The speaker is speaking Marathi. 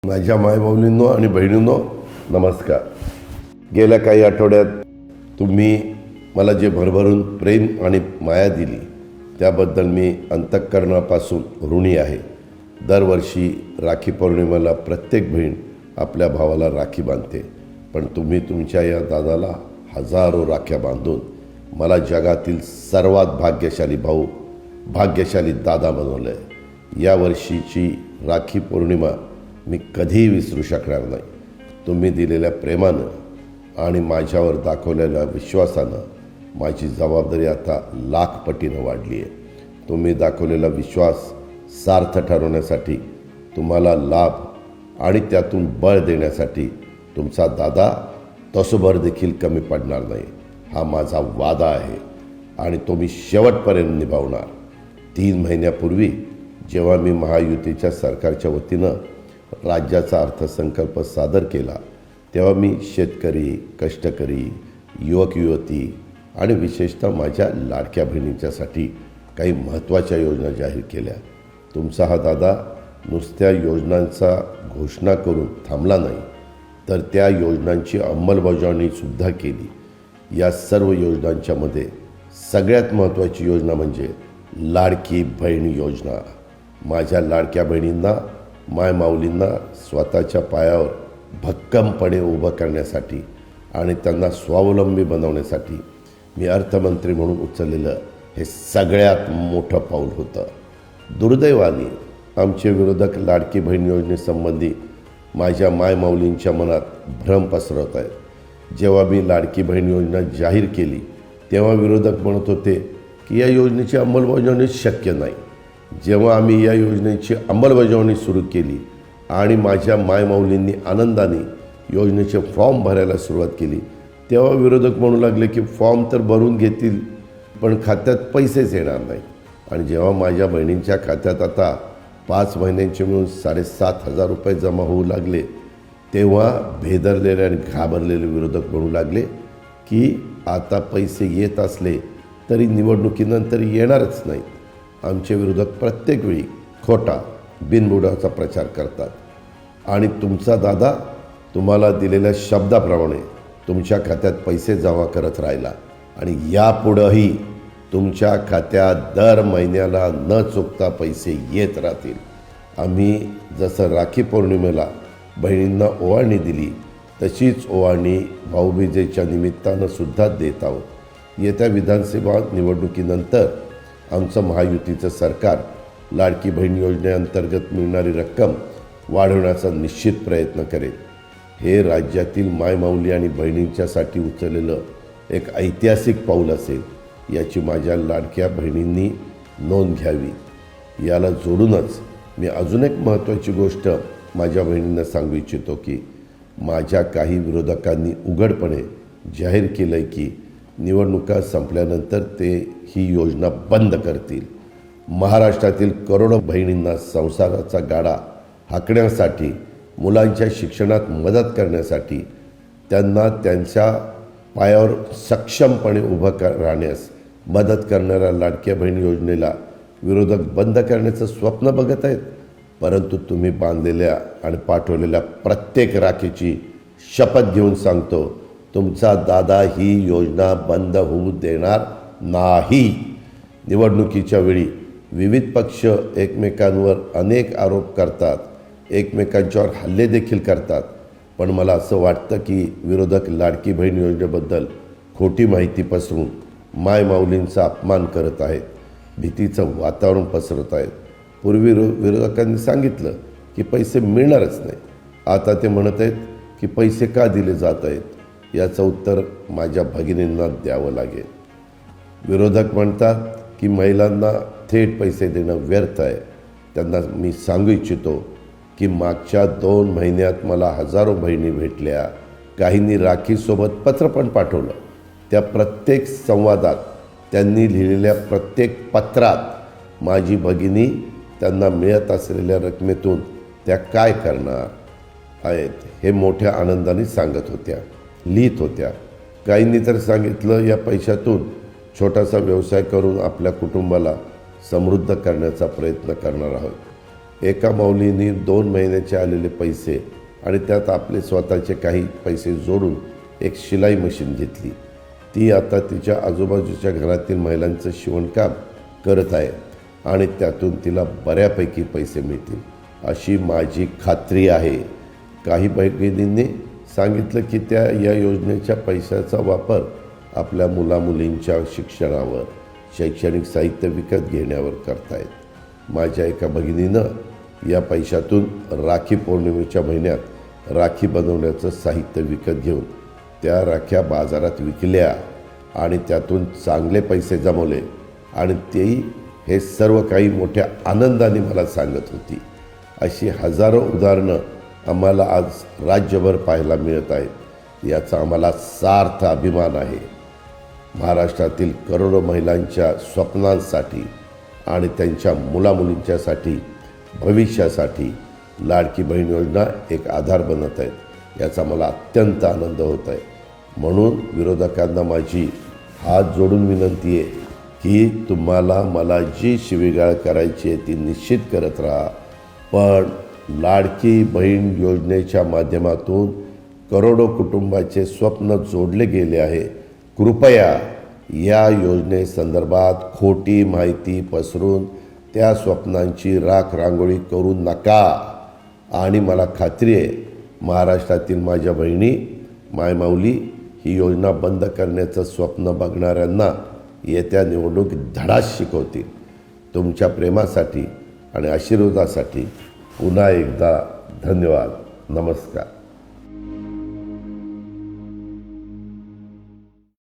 माझ्या मायबाऊलींनो आणि बहिणींनो नमस्कार. गेल्या काही आठवड्यात तुम्ही मला जे भरभरून प्रेम आणि माया दिली त्याबद्दल मी अंतःकरणापासून ऋणी आहे. दरवर्षी राखी पौर्णिमेला प्रत्येक बहीण आपल्या भावाला राखी बांधते, पण तुम्ही तुमच्या या दादाला हजारो राख्या बांधून मला जगातील सर्वात भाग्यशाली भाऊ, भाग्यशाली दादा बनवलं आहे. यावर्षीची राखी पौर्णिमा मी कधीही विसरू शकणार नाही. तुम्ही दिलेल्या प्रेमानं आणि माझ्यावर दाखवलेल्या विश्वासानं माझी जबाबदारी आता लाख पटीनं वाढली आहे. तुम्ही दाखवलेला विश्वास सार्थ ठरवण्यासाठी, तुम्हाला लाभ आणि त्यातून बळ देण्यासाठी तुमचा दादा तसोभर देखील कमी पडणार नाही, हा माझा वादा आहे आणि तो मी शेवटपर्यंत निभावणार. 3 महिन्यापूर्वी जेव्हा मी महायुतीच्या सरकारच्या वतीनं राज्याचा अर्थसंकल्प सादर केला तेव्हा मी शेतकरी, कष्टकरी, युवक युवती आणि विशेषतः माझ्या लाडक्या बहिणींच्यासाठी काही महत्त्वाच्या योजना जाहीर केल्या. तुमचा हा दादा नुसत्या योजनांचा घोषणा करून थांबला नाही, तर त्या योजनांची अंमलबजावणीसुद्धा केली. या सर्व योजनांच्यामध्ये सगळ्यात महत्त्वाची योजना म्हणजे लाडकी बहीण योजना. माझ्या लाडक्या बहिणींना, मायमाऊलींना स्वतःच्या पायावर भक्कमपणे उभं करण्यासाठी आणि त्यांना स्वावलंबी बनवण्यासाठी मी अर्थमंत्री म्हणून उचललेलं हे सगळ्यात मोठं पाऊल होतं. दुर्दैवाने आमचे विरोधक लाडकी बहीण योजनेसंबंधी माझ्या मायमाऊलींच्या मनात भ्रम पसरवत आहेत. जेव्हा मी लाडकी बहीण योजना जाहीर केली तेव्हा विरोधक म्हणत होते की या योजनेची अंमलबजावणी शक्य नाही. जेव्हा आम्ही या योजनेची अंमलबजावणी सुरू केली आणि माझ्या मायमाऊलींनी आनंदाने योजनेचे फॉर्म भरायला सुरुवात केली तेव्हा विरोधक म्हणू लागले की फॉर्म तर भरून घेतील पण खात्यात पैसेच येणार नाही. आणि जेव्हा माझ्या बहिणींच्या खात्यात आता 5 महिन्यांचे मिळून 7,500 रुपये जमा होऊ लागले तेव्हा भेदरलेले आणि घाबरलेले विरोधक म्हणू लागले की आता पैसे येत असले तरी निवडणुकीनंतर येणारच नाहीत. आमचे विरोधक प्रत्येक वेळी खोटा बिनबुडाचा प्रचार करतात आणि तुमचा दादा तुम्हाला दिलेल्या शब्दाप्रमाणे तुमच्या खात्यात पैसे जमा करत राहिला आणि यापुढंही तुमच्या खात्यात दर महिन्याला न चुकता पैसे येत राहतील. आम्ही जसं राखी पौर्णिमेला बहिणींना ओवाळणी दिली तशीच ओवाळणी भाऊबीजेच्या निमित्तानं सुद्धा देत आहोत. येत्या विधानसभा निवडणुकीनंतर आमचं महायुतीचं सरकार लाडकी बहीण योजनेअंतर्गत मिळणारी रक्कम वाढवण्याचा निश्चित प्रयत्न करेल. हे राज्यातील मायमाऊली आणि बहिणींच्यासाठी उचललेलं एक ऐतिहासिक पाऊल असेल, याची माझ्या लाडक्या बहिणींनी नोंद घ्यावी. याला जोडूनच मी अजून एक महत्त्वाची गोष्ट माझ्या बहिणींना सांगू इच्छितो की माझ्या काही विरोधकांनी उघडपणे जाहीर केलं आहे की निवडणुका संपल्यानंतर ते ही योजना बंद करतील. महाराष्ट्रातील करोडो बहिणींना संसाराचा गाडा हाकण्यासाठी, मुलांच्या शिक्षणात मदत करण्यासाठी, त्यांना त्यांच्या पायावर सक्षमपणे उभं राहण्यास मदत करणाऱ्या लाडक्या बहीण योजनेला विरोधक बंद करण्याचं स्वप्न बघत आहेत. परंतु तुम्ही बांधलेल्या आणि पाठवलेल्या प्रत्येक राखीची शपथ घेऊन सांगतो, तुमचा दादा ही योजना बंद होऊ देणार नाही. निवडणुकीच्या वेळी विविध पक्ष एकमेकांवर अनेक आरोप करतात, एकमेकांच्यावर हल्ले देखील करतात, पण मला असं वाटतं की विरोधक लाडकी बहीण योजनेबद्दल खोटी माहिती पसरून मायमाऊलींचा अपमान करत आहेत, भीतीचं वातावरण पसरत आहेत. पूर्वी विरोधकांनी सांगितलं की पैसे मिळणारच नाही, आता ते म्हणत आहेत की पैसे का दिले जात आहेत. याचं उत्तर माझ्या भगिनींना द्यावं लागेल. विरोधक म्हणतात की महिलांना थेट पैसे देणं व्यर्थ आहे. त्यांना मी सांगू इच्छितो की मागच्या 2 महिन्यात मला हजारो बहिणी भेटल्या. काहींनी राखीसोबत पत्र पण पाठवलं. त्या प्रत्येक संवादात, त्यांनी लिहिलेल्या प्रत्येक पत्रात माझी भगिनी त्यांना मिळत असलेल्या रकमेतून त्या काय करणार आहेत हे मोठ्या आनंदाने सांगत होत्या, लिहित होत्या. काहींनी तर सांगितलं या पैशातून छोटासा व्यवसाय करून आपल्या कुटुंबाला समृद्ध करण्याचा प्रयत्न करणार आहोत. एका माऊलींनी 2 महिन्याचे आलेले पैसे आणि त्यात आपले स्वतःचे काही पैसे जोडून एक शिलाई मशीन घेतली. ती आता तिच्या आजूबाजूच्या घरातील महिलांचं शिवणकाम करत आहे आणि त्यातून तिला बऱ्यापैकी पैसे मिळतील अशी माझी खात्री आहे. काही भगिनींनी सांगितलं की त्या या योजनेच्या पैशाचा वापर आपल्या मुलामुलींच्या शिक्षणावर, शैक्षणिक साहित्य विकत घेण्यावर करतायत. माझ्या एका भगिनीनं या पैशातून राखी पौर्णिमेच्या महिन्यात राखी बनवण्याचं साहित्य विकत घेऊन त्या राख्या बाजारात विकल्या आणि त्यातून चांगले पैसे जमवले आणि तेही हे सर्व काही मोठ्या आनंदाने मला सांगत होती. अशी हजारो उदाहरणं आम्हाला आज राज्यभर पाहायला मिळत आहेत. याचा आम्हाला सार्थ अभिमान आहे. महाराष्ट्रातील करोडो महिलांच्या स्वप्नांसाठी आणि त्यांच्या मुलामुलींच्यासाठी, भविष्यासाठी लाडकी बहीण योजना एक आधार बनत आहेत. याचा मला अत्यंत आनंद होत आहे. म्हणून विरोधकांना माझी हात जोडून विनंती आहे की तुम्हाला मला जी शिवीगाळ करायची आहे ती निश्चित करत राहा, पण लाडकी बहीण योजनेच्या माध्यमातून करोडो कुटुंबाचे स्वप्न जोडले गेले आहे. कृपया या योजनेसंदर्भात खोटी माहिती पसरून त्या स्वप्नांची राख रांगोळी करू नका. आणि मला खात्री आहे महाराष्ट्रातील माझ्या बहिणी, मायमाऊली ही योजना बंद करण्याचं स्वप्न बघणाऱ्यांना येत्या निवडणुकीत धडाच शिकवतील. तुमच्या प्रेमासाठी आणि आशीर्वादासाठी पुन्हा एकदा धन्यवाद. नमस्कार.